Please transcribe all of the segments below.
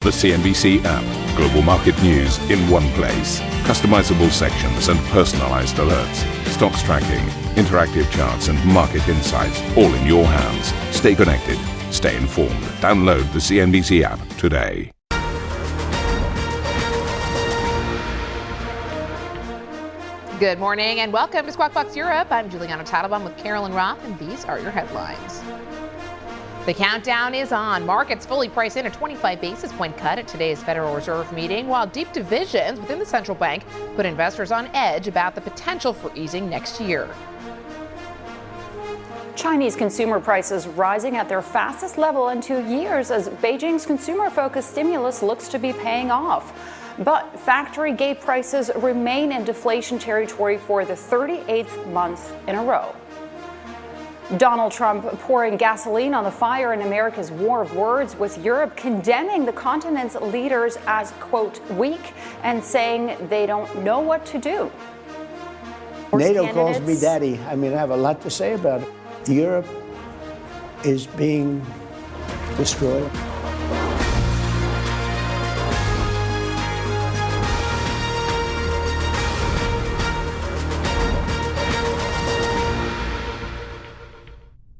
The CNBC app. Global market news in one place. Customizable sections and personalized alerts. Stocks tracking, interactive charts and market insights all in your hands. Stay connected. Stay informed. Download the CNBC app today. Good morning and welcome to Squawk Box Europe. I'm Juliana Tatelbaum with Carolyn Roth, and these are your headlines. The countdown is on. Markets fully price in a 25 basis point cut at today's Federal Reserve meeting, while deep divisions within the central bank put investors on edge about the potential for easing next year. Chinese consumer prices rising at their fastest level in 2 years as Beijing's consumer-focused stimulus looks to be paying off. But factory gate prices remain in deflation territory for the 38th month in a row. Donald Trump pouring gasoline on the fire in America's war of words, with Europe condemning the continent's leaders as, quote, weak and saying they don't know what to do. NATO calls me daddy. I mean, I have a lot to say about it. Europe is being destroyed.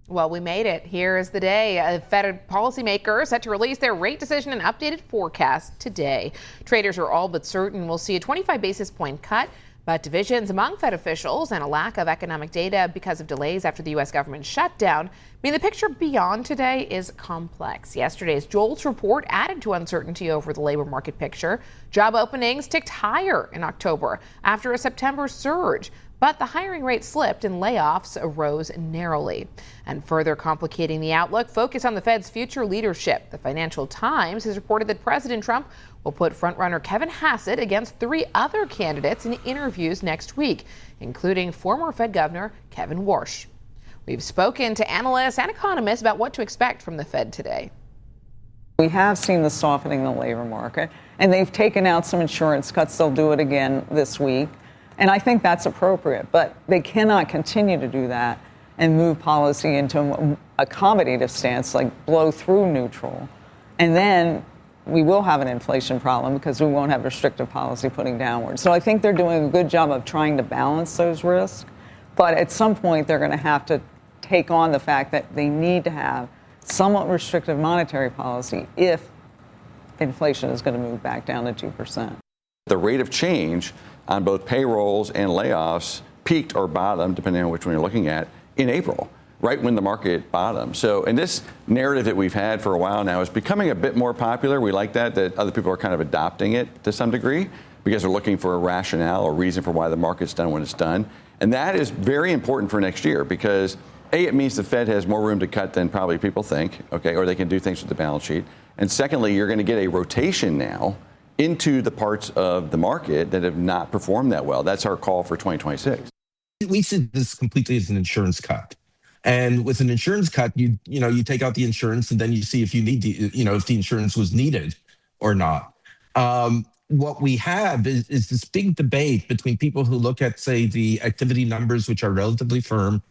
Well, we made it. Here is the day. Fed policymakers set to release their rate decision and updated forecast today. Traders are all but certain we'll see a 25 basis point cut, but divisions among Fed officials and a lack of economic data because of delays after the U.S. government shutdown mean the picture beyond today is complex. Yesterday's JOLTS report added to uncertainty over the labor market picture. Job openings ticked higher in October after a September surge, but the hiring rate slipped and layoffs arose narrowly. And further complicating the outlook, focus on the Fed's future leadership. The Financial Times has reported that President Trump will put frontrunner Kevin Hassett against 3 other candidates in interviews next week, including former Fed Governor Kevin Warsh. We've spoken to analysts and economists about what to expect from the Fed today. We have seen the softening in the labor market, and they've taken out some insurance cuts. They'll do it again this week. And I think that's appropriate, but they cannot continue to do that and move policy into an accommodative stance, like blow through neutral. And then we will have an inflation problem because we won't have restrictive policy putting downward. So I think they're doing a good job of trying to balance those risks. But at some point, they're going to have to take on the fact that they need to have somewhat restrictive monetary policy if inflation is going to move back down to 2%. The rate of change on both payrolls and layoffs peaked or bottomed, depending on which one you're looking at, in April, right when the market bottomed. So, and this narrative that we've had for a while now is becoming a bit more popular. We like that other people are kind of adopting it to some degree because they're looking for a rationale or reason for why the market's done when it's done. And that is very important for next year because, A, it means the Fed has more room to cut than probably people think, okay, or they can do things with the balance sheet. And secondly, you're going to get a rotation now into the parts of the market that have not performed that well. That's our call for 2026. We see this completely as an insurance cut. And with an insurance cut, you take out the insurance and then you see if you need if the insurance was needed or not. What we have is this big debate between people who look at, say, the activity numbers, which are relatively firm,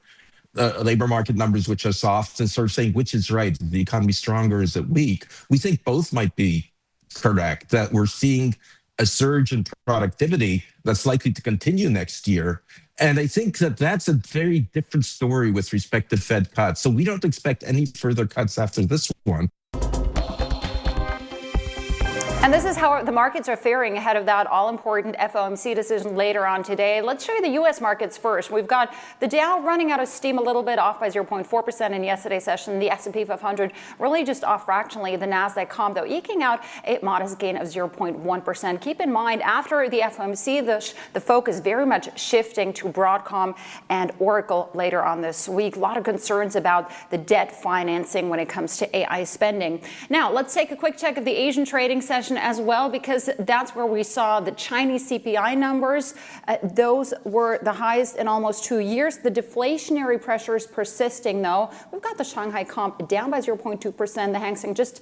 labor market numbers, which are soft, and sort of saying which is right. Is the economy strong or is it weak? We think both might be correct, that we're seeing a surge in productivity that's likely to continue next year. And I think that that's a very different story with respect to Fed cuts. So we don't expect any further cuts after this one. And this is how the markets are faring ahead of that all-important FOMC decision later on today. Let's show you the U.S. markets first. We've got the Dow running out of steam a little bit, off by 0.4% in yesterday's session. The S&P 500 really just off fractionally. The Nasdaq Comp, though, eking out a modest gain of 0.1%. Keep in mind, after the FOMC, the focus very much shifting to Broadcom and Oracle later on this week. A lot of concerns about the debt financing when it comes to AI spending. Now, let's take a quick check of the Asian trading session. session as well, because that's where we saw the Chinese CPI numbers. Those were the highest in almost 2 years. The deflationary pressure is persisting, though. We've got the Shanghai comp down by 0.2%, the Hang Seng just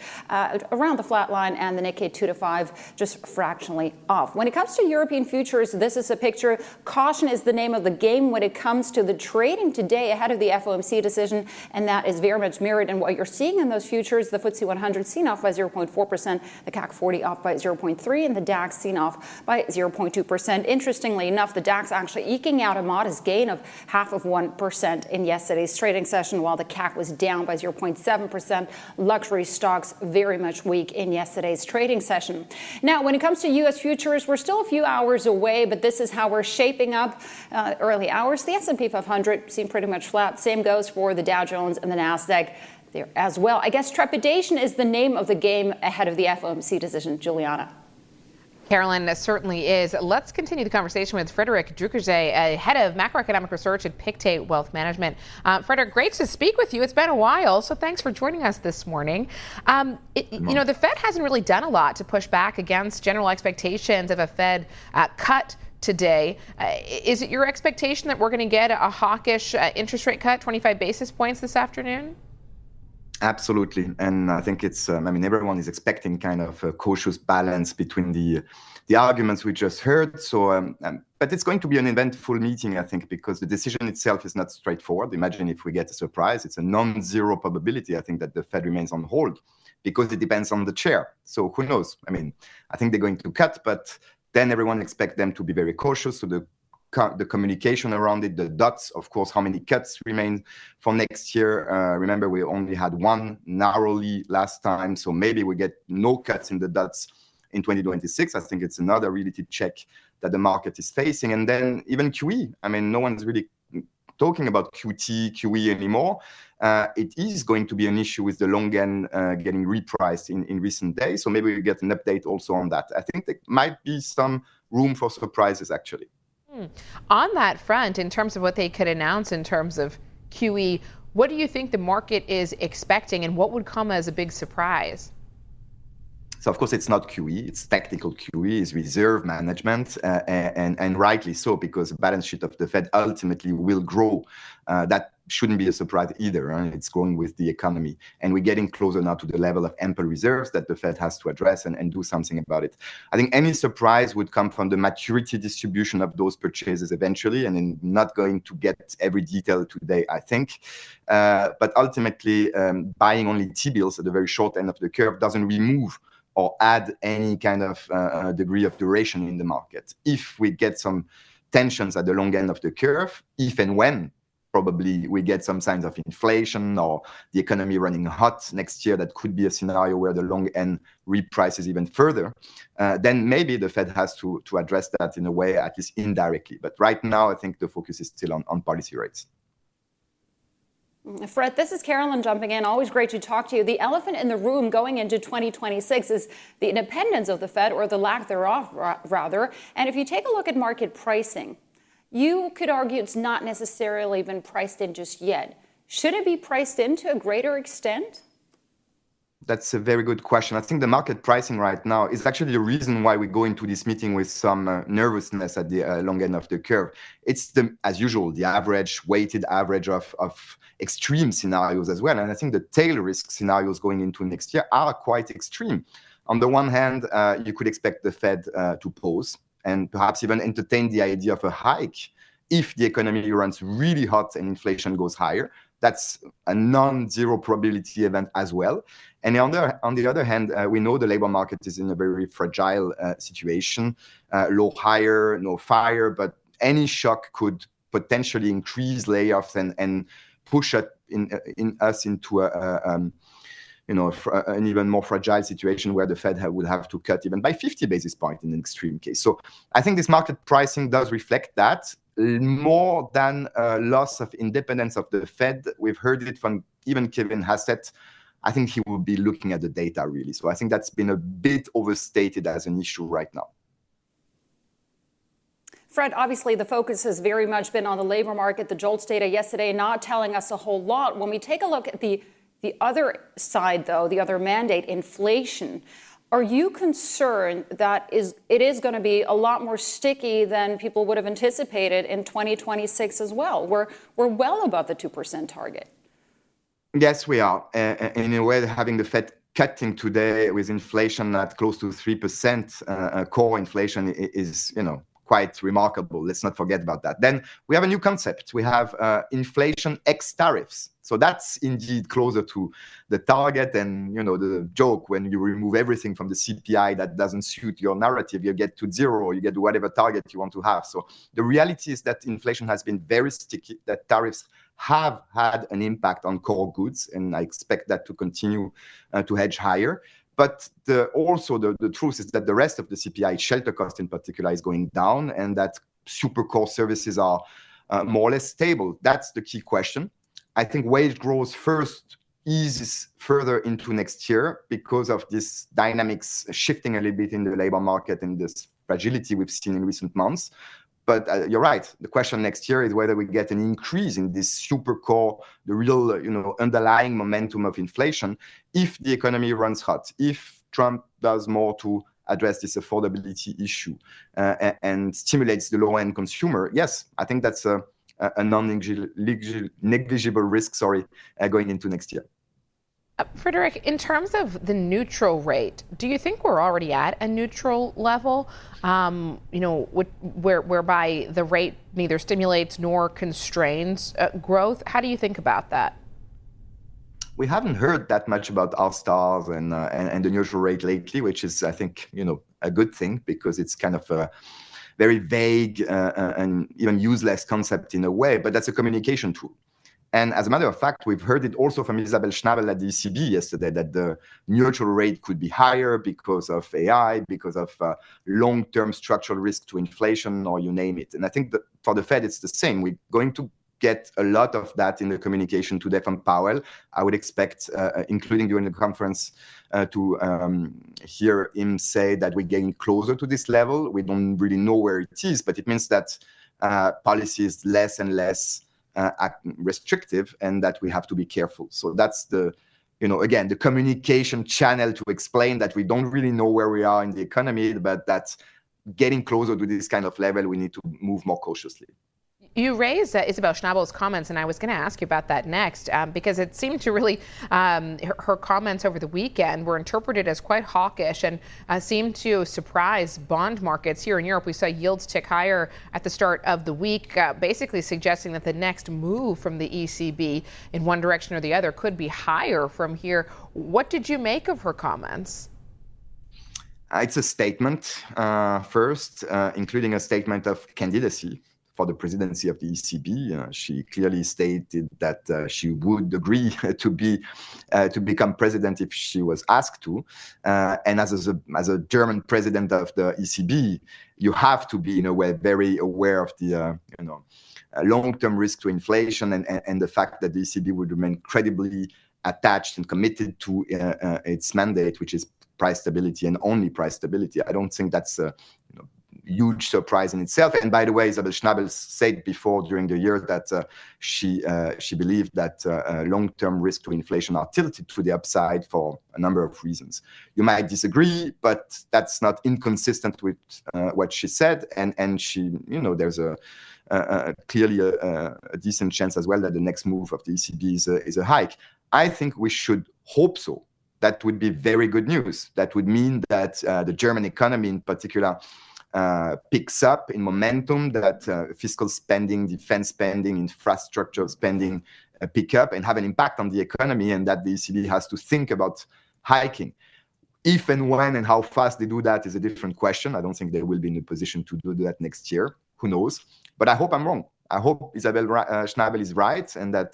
around the flat line, and the Nikkei 2 to 5 just fractionally off. When it comes to European futures, this is a picture. Caution is the name of the game when it comes to the trading today ahead of the FOMC decision, and that is very much mirrored in what you're seeing in those futures. The FTSE 100 seen off by 0.4%, the CAC 40 off by 0.3%, and the DAX seen off by 0.2%. Interestingly enough, the DAX actually eking out a modest gain of 0.5% in yesterday's trading session, while the CAC was down by 0.7%. Luxury stocks very much weak in yesterday's trading session. Now, when it comes to U.S. futures, we're still a few hours away, but this is how we're shaping up. Early hours, the S&P 500 seemed pretty much flat. Same goes for the Dow Jones and the NASDAQ there as well. I guess trepidation is the name of the game ahead of the FOMC decision. Juliana. Carolyn, certainly is. Let's continue the conversation with Frederic Druckerze, head of macroeconomic research at Pictet Wealth Management. Frederic, great to speak with you. It's been a while, so thanks for joining us this morning. The Fed hasn't really done a lot to push back against general expectations of a Fed cut today. Is it your expectation that we're going to get a hawkish interest rate cut, 25 basis points this afternoon? Absolutely. And I think it's, everyone is expecting kind of a cautious balance between the arguments we just heard. So, but it's going to be an eventful meeting, I think, because the decision itself is not straightforward. Imagine if we get a surprise. It's a non-zero probability, I think, that the Fed remains on hold because it depends on the chair. So who knows? I think they're going to cut, but then everyone expects them to be very cautious. So the communication around it, the dots, of course, how many cuts remain for next year. Remember, we only had one narrowly last time, so maybe we get no cuts in the dots in 2026. I think it's another reality check that the market is facing. And then even QE, no one's really talking about QE anymore. It is going to be an issue with the long end getting repriced in recent days, so maybe we get an update also on that. I think there might be some room for surprises, actually. On that front, in terms of what they could announce in terms of QE, what do you think the market is expecting, and what would come as a big surprise? So, of course, it's not QE, it's tactical QE, it's reserve management, and rightly so, because the balance sheet of the Fed ultimately will grow. That shouldn't be a surprise either. It's growing with the economy. And we're getting closer now to the level of ample reserves that the Fed has to address and do something about it. I think any surprise would come from the maturity distribution of those purchases eventually, and I'm not going to get every detail today, I think. But ultimately, buying only T-bills at the very short end of the curve doesn't remove or add any kind of degree of duration in the market. If we get some tensions at the long end of the curve, if and when probably we get some signs of inflation or the economy running hot next year, that could be a scenario where the long end reprices even further, then maybe the Fed has to address that in a way, at least indirectly. But right now, I think the focus is still on policy rates. Fred, this is Carolyn jumping in. Always great to talk to you. The elephant in the room going into 2026 is the independence of the Fed, or the lack thereof, rather. And if you take a look at market pricing, you could argue it's not necessarily been priced in just yet. Should it be priced in to a greater extent? That's a very good question. I think the market pricing right now is actually the reason why we go into this meeting with some nervousness at the long end of the curve. It's, as usual, the weighted average of extreme scenarios as well. And I think the tail risk scenarios going into next year are quite extreme. On the one hand, you could expect the Fed to pause and perhaps even entertain the idea of a hike if the economy runs really hot and inflation goes higher. That's a non-zero probability event as well. And on the other hand, we know the labor market is in a very fragile situation, low hire, no fire, but any shock could potentially increase layoffs and push us into an even more fragile situation where the Fed would have to cut even by 50 basis points in an extreme case. So I think this market pricing does reflect that. More than a loss of independence of the Fed. We've heard it from even Kevin Hassett. I think he will be looking at the data, really. So I think that's been a bit overstated as an issue right now. Fred, obviously the focus has very much been on the labor market. The JOLTS data yesterday not telling us a whole lot. When we take a look at the other side, though, the other mandate, inflation, Are you concerned that it is going to be a lot more sticky than people would have anticipated in 2026 as well? We're well above the 2% target. Yes, we are. In a way, having the Fed cutting today with inflation at close to 3%, core inflation is, quite remarkable. Let's not forget about that. Then we have a new concept. We have inflation ex tariffs. So that's indeed closer to the target. And, the joke, when you remove everything from the CPI that doesn't suit your narrative, you get to zero, you get to whatever target you want to have. So the reality is that inflation has been very sticky, that tariffs have had an impact on core goods, and I expect that to continue to hedge higher. But also the truth is that the rest of the CPI, shelter cost in particular, is going down, and that super core services are more or less stable. That's the key question. I think wage growth first eases further into next year because of this dynamics shifting a little bit in the labor market and this fragility we've seen in recent months. But you're right. The question next year is whether we get an increase in this super core, the real, underlying momentum of inflation, if the economy runs hot, if Trump does more to address this affordability issue and stimulates the low-end consumer. Yes, I think that's a non-negligible risk, going into next year. Frédéric, in terms of the neutral rate, do you think we're already at a neutral level, whereby the rate neither stimulates nor constrains growth? How do you think about that? We haven't heard that much about R-stars and the neutral rate lately, which is, I think, a good thing, because it's kind of a very vague and even useless concept in a way, but that's a communication tool. And as a matter of fact, we've heard it also from Isabel Schnabel at the ECB yesterday, that the neutral rate could be higher because of AI, because of long-term structural risk to inflation, or you name it. And I think that for the Fed, it's the same. We're going to get a lot of that in the communication today from Powell. I would expect, including during the conference, to hear him say that we're getting closer to this level. We don't really know where it is, but it means that policy is less and less restrictive, and that we have to be careful. So that's the, again, the communication channel to explain that we don't really know where we are in the economy, but that's getting closer to this kind of level. We need to move more cautiously. You raised Isabel Schnabel's comments, and I was going to ask you about that next, because it seemed to really, her comments over the weekend were interpreted as quite hawkish and seemed to surprise bond markets here in Europe. We saw yields tick higher at the start of the week, basically suggesting that the next move from the ECB in one direction or the other could be higher from here. What did you make of her comments? It's a statement, first, including a statement of candidacy for the presidency of the ECB. She clearly stated that she would agree to become president if she was asked to. And as a German president of the ECB, you have to be, in a way, very aware of the long-term risk to inflation and the fact that the ECB would remain credibly attached and committed to its mandate, which is price stability and only price stability. I don't think that's a huge surprise in itself. And by the way, Isabel Schnabel said before during the year that she believed that long-term risk to inflation are tilted to the upside for a number of reasons. You might disagree, but that's not inconsistent with what she said. And she, there's clearly a decent chance as well that the next move of the ECB is a hike. I think we should hope so. That would be very good news. That would mean that the German economy in particular picks up in momentum, that fiscal spending, defense spending, infrastructure spending pick up and have an impact on the economy, and that the ECB has to think about hiking. If and when and how fast they do that is a different question. I don't think they will be in a position to do that next year. Who knows? But I hope I'm wrong. I hope Isabel Schnabel is right, and that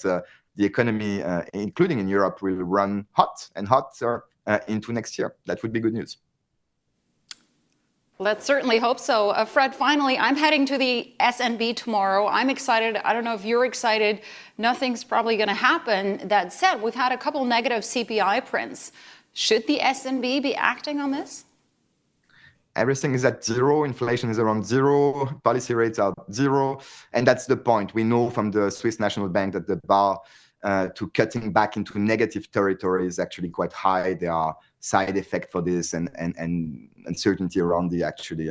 the economy, including in Europe, will run hot and hotter into next year. That would be good news. Let's certainly hope so. Fred, finally, I'm heading to the SNB tomorrow. I'm excited. I don't know if you're excited. Nothing's probably going to happen. That said, we've had a couple negative CPI prints. Should the SNB be acting on this? Everything is at zero. Inflation is around zero. Policy rates are zero. And that's the point. We know from the Swiss National Bank that the bar to cutting back into negative territory is actually quite high. There are side effects for this and uncertainty around the actually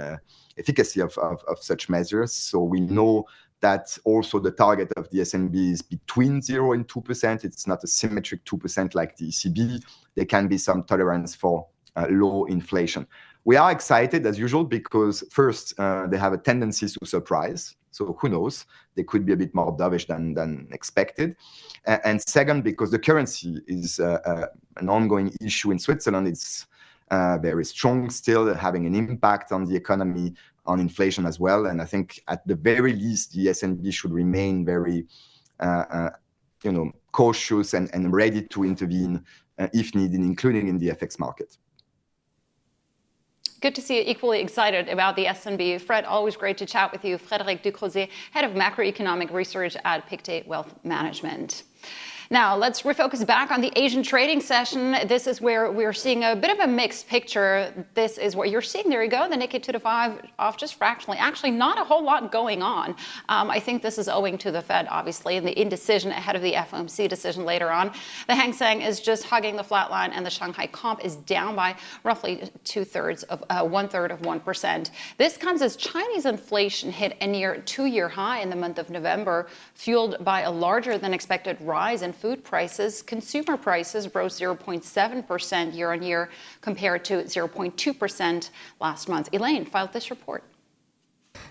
efficacy of such measures. So we know that also the target of the SNB is between 0 and 2%. It's not a symmetric 2% like the ECB. There can be some tolerance for low inflation. We are excited as usual because first, they have a tendency to surprise. So who knows? They could be a bit more dovish than expected. And second, because the currency is an ongoing issue in Switzerland, it's very strong still, having an impact on the economy, on inflation as well. And I think at the very least, the SNB should remain very cautious and ready to intervene if needed, including in the FX market. Good to see you equally excited about the SNB. Fred, always great to chat with you. Frédéric Ducrozet, Head of Macroeconomic Research at Pictet Wealth Management. Now, let's refocus back on the Asian trading session. This is where we're seeing a bit of a mixed picture. This is what you're seeing. There you go. The Nikkei 225 off just fractionally. Actually, not a whole lot going on. I think this is owing to the Fed, obviously, and the indecision ahead of the FOMC decision later on. The Hang Seng is just hugging the flat line, and the Shanghai Comp is down by roughly 1/3 of 1%. This comes as Chinese inflation hit a near 2-year high in the month of November, fueled by a larger than expected rise in food prices. Consumer prices rose 0.7% year on year compared to 0.2% last month. Elaine filed this report.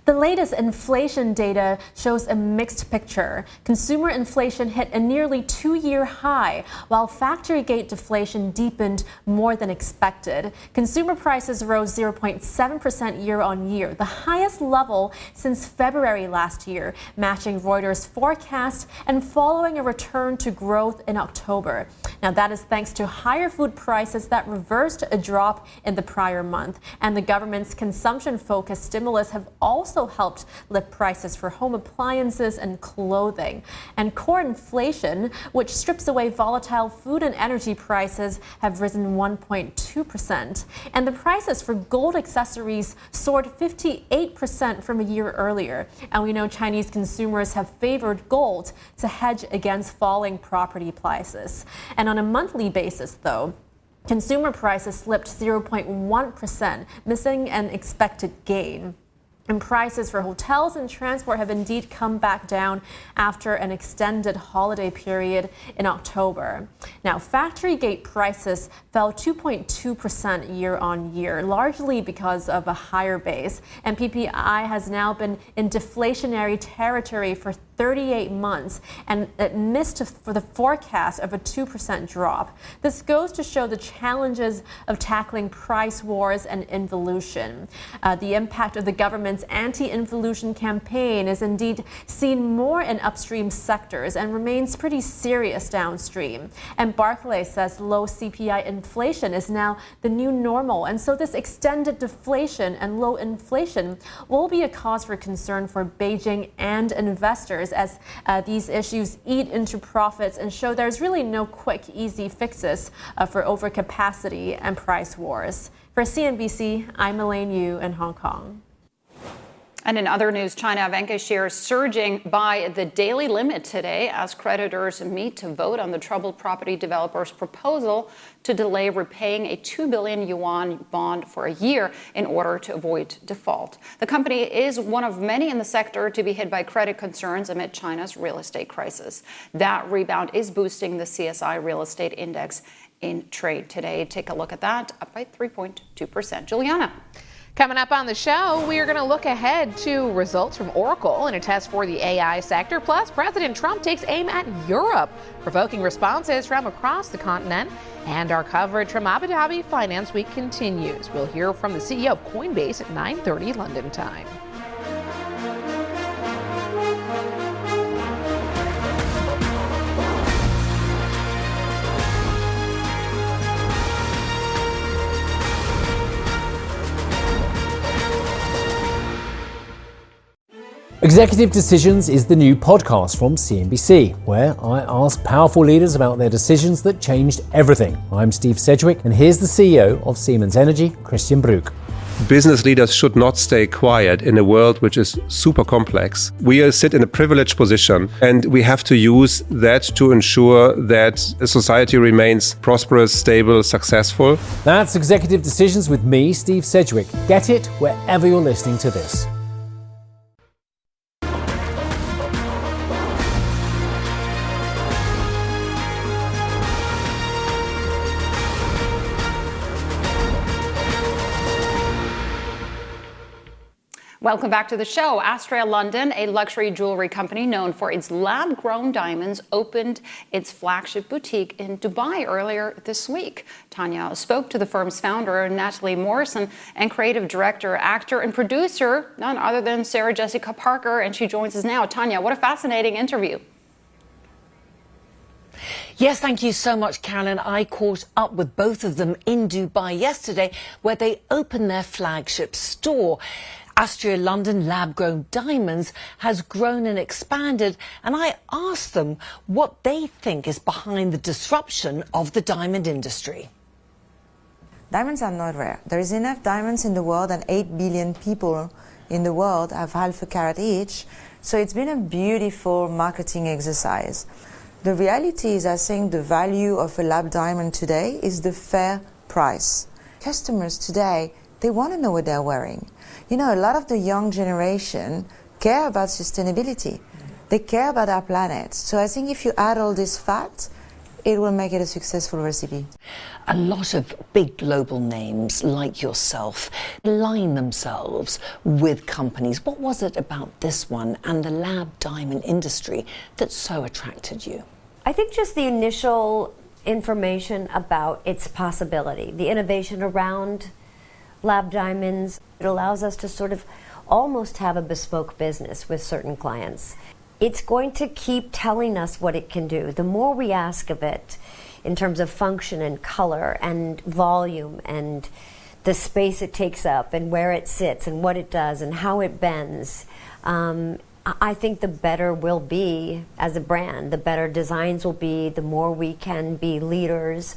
The latest inflation data shows a mixed picture. Consumer inflation hit a nearly 2-year high, while factory gate deflation deepened more than expected. Consumer prices rose 0.7% year on year, the highest level since February last year, matching Reuters' forecast and following a return to growth in October. Now, that is thanks to higher food prices that reversed a drop in the prior month, and the government's consumption-focused stimulus have also helped lift prices for home appliances and clothing. And core inflation, which strips away volatile food and energy prices, have risen 1.2%. And the prices for gold accessories soared 58% from a year earlier. And we know Chinese consumers have favored gold to hedge against falling property prices. And on a monthly basis, though, consumer prices slipped 0.1%, missing an expected gain. And prices for hotels and transport have indeed come back down after an extended holiday period in October. Now, factory gate prices fell 2.2% year on year, largely because of a higher base. And PPI has now been in deflationary territory for 38 months, and it missed for the forecast of a 2% drop. This goes to show the challenges of tackling price wars and involution. The impact of the government's anti-involution campaign is indeed seen more in upstream sectors and remains pretty serious downstream. And Barclays says low CPI inflation is now the new normal, and so this extended deflation and low inflation will be a cause for concern for Beijing and investors as these issues eat into profits and show there's really no quick, easy fixes for overcapacity and price wars. For CNBC, I'm Elaine Yu in Hong Kong. And in other news, China Vanke shares surging by the daily limit today as creditors meet to vote on the troubled property developer's proposal to delay repaying a 2 billion yuan bond for a year in order to avoid default. The company is one of many in the sector to be hit by credit concerns amid China's real estate crisis. That rebound is boosting the CSI real estate index in trade today. Take a look at that, up by 3.2%. Juliana. Coming up on the show, we are going to look ahead to results from Oracle in a test for the AI sector. Plus, President Trump takes aim at Europe, provoking responses from across the continent. And our coverage from Abu Dhabi Finance Week continues. We'll hear from the CEO of Coinbase at 9:30 London time. Executive Decisions is the new podcast from CNBC, where I ask powerful leaders about their decisions that changed everything. I'm Steve Sedgwick, and here's the CEO of Siemens Energy, Christian Bruch. business leaders should not stay quiet in a world which is super complex. We sit in a privileged position, and we have to use that to ensure that a society remains prosperous, stable, successful. That's Executive Decisions with me, Steve Sedgwick. Get it wherever you're listening to this. Welcome back to the show. Astrea London, a luxury jewelry company known for its lab-grown diamonds, opened its flagship boutique in Dubai earlier this week. Tanya spoke to the firm's founder, Natalie Morrison, and creative director, actor, and producer, none other than Sarah Jessica Parker, and she joins us now. Tanya, what a fascinating interview. Yes, thank you so much, Carolyn. I caught up with both of them in Dubai yesterday, where they opened their flagship store. Astrea London lab-grown diamonds has grown and expanded, and I asked them what they think is behind the disruption of the diamond industry. Diamonds are not rare. There is enough diamonds in the world, and 8 billion people in the world have half a carat each, so it's been a beautiful marketing exercise. The reality is, I think the value of a lab diamond today is the fair price. Customers today, they want to know what they're wearing. You know, a lot of the young generation care about sustainability. They care about our planet. So I think if you add all this fat, it will make it a successful recipe. A lot of big global names like yourself align themselves with companies. What was it about this one and the lab diamond industry that so attracted you? I think just the initial information about its possibility, the innovation around lab diamonds. It allows us to sort of almost have a bespoke business with certain clients. It's going to keep telling us what it can do. The more we ask of it in terms of function and color and volume and the space it takes up and where it sits and what it does and how it bends, I think the better we'll be as a brand, the better designs will be, the more we can be leaders.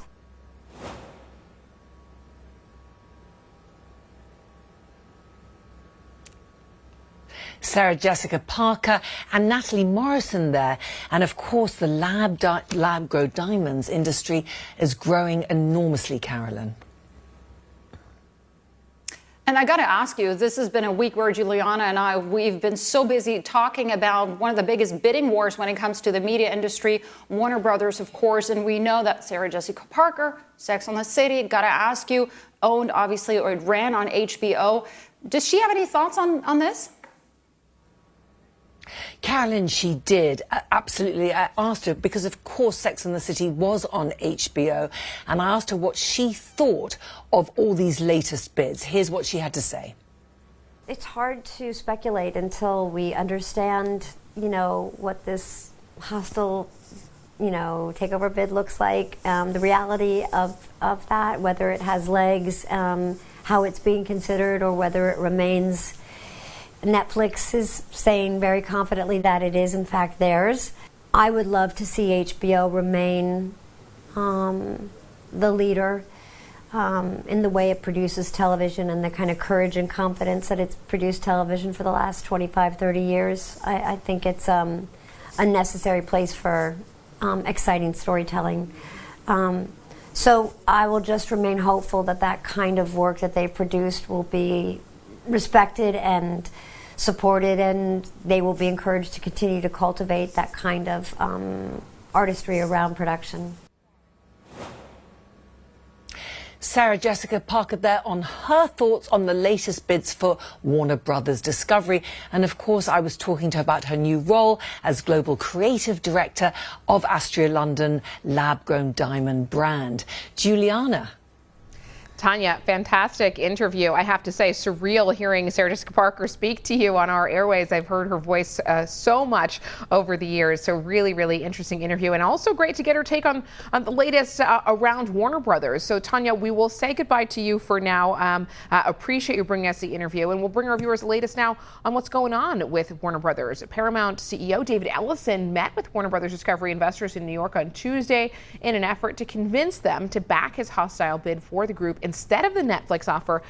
Sarah Jessica Parker and Natalie Morrison there. And of course, the lab-grown diamonds industry is growing enormously, Carolyn. And I got to ask you, this has been a week where Juliana and we've been so busy talking about one of the biggest bidding wars when it comes to the media industry, Warner Brothers, of course. And we know that Sarah Jessica Parker, Sex and the City, got to ask you, owned obviously, or it ran on HBO. Does she have any thoughts on this? Carolyn, she did. Absolutely. I asked her because, of course, Sex and the City was on HBO. And I asked her what she thought of all these latest bids. Here's what she had to say. It's hard to speculate until we understand, you know, what this hostile, you know, takeover bid looks like, the reality of that, whether it has legs, how it's being considered, or whether it remains. Netflix is saying very confidently that it is, in fact, theirs. I would love to see HBO remain the leader in the way it produces television and the kind of courage and confidence that it's produced television for the last 25, 30 years. I think it's a necessary place for exciting storytelling. So I will just remain hopeful that that kind of work that they've produced will be respected and supported, and they will be encouraged to continue to cultivate that kind of artistry around production. Sarah Jessica Parker there on her thoughts on the latest bids for Warner Brothers Discovery. And of course, I was talking to her about her new role as Global Creative Director of Astrea London lab-grown diamond brand. Juliana. Tanya, fantastic interview. I have to say, surreal hearing Sarah Jessica Parker speak to you on our airways. I've heard her voice so much over the years. So really, really interesting interview, and also great to get her take on the latest around Warner Brothers. So Tanya, we will say goodbye to you for now. Appreciate you bringing us the interview, and we'll bring our viewers the latest now on what's going on with Warner Brothers. Paramount CEO David Ellison met with Warner Brothers Discovery investors in New York on Tuesday in an effort to convince them to back his hostile bid for the group in instead of the Netflix offer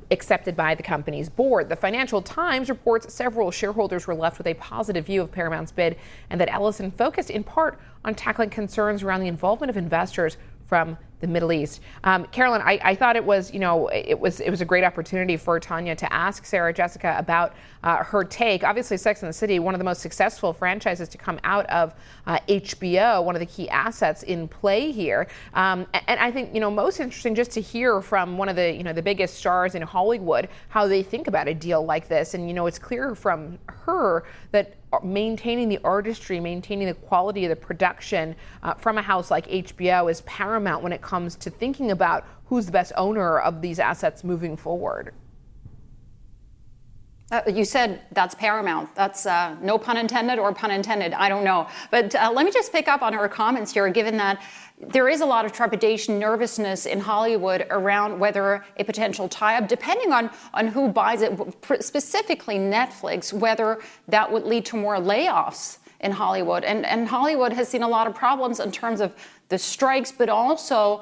accepted by the company's board. The Financial Times reports several shareholders were left with a positive view of Paramount's bid, and that Ellison focused in part on tackling concerns around the involvement of investors from the Middle East. Carolyn, I thought it was a great opportunity for Tanya to ask Sarah Jessica about her take. Obviously, Sex and the City, one of the most successful franchises to come out of HBO, one of the key assets in play here. And I think, most interesting just to hear from one of the, the biggest stars in Hollywood, how they think about a deal like this. And, it's clear from her that maintaining the artistry, maintaining the quality of the production from a house like HBO is paramount when it comes to thinking about who's the best owner of these assets moving forward. You said that's paramount. That's no pun intended or pun intended. I don't know. But let me just pick up on her comments here, given that there is a lot of trepidation, nervousness in Hollywood around whether a potential tie-up, depending on who buys it, specifically Netflix, whether that would lead to more layoffs in Hollywood. And Hollywood has seen a lot of problems in terms of the strikes, but also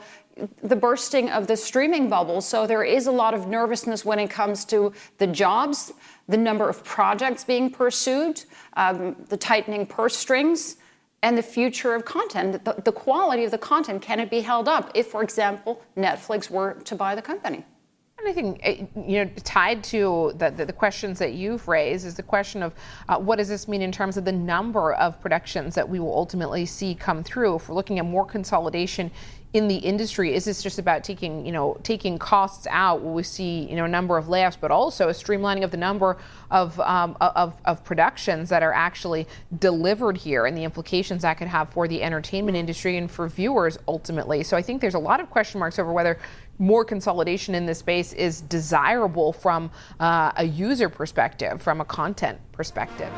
the bursting of the streaming bubble. So there is a lot of nervousness when it comes to the jobs, the number of projects being pursued, the tightening purse strings, and the future of content, the quality of the content. Can it be held up if, for example, Netflix were to buy the company? And I think, tied to the questions that you've raised is the question of what does this mean in terms of the number of productions that we will ultimately see come through? If we're looking at more consolidation in the industry, is this just about taking costs out? Will we see, a number of layoffs, but also a streamlining of the number of productions that are actually delivered here, and the implications that could have for the entertainment industry and for viewers ultimately? So I think there's a lot of question marks over whether more consolidation in this space is desirable from a user perspective, from a content perspective.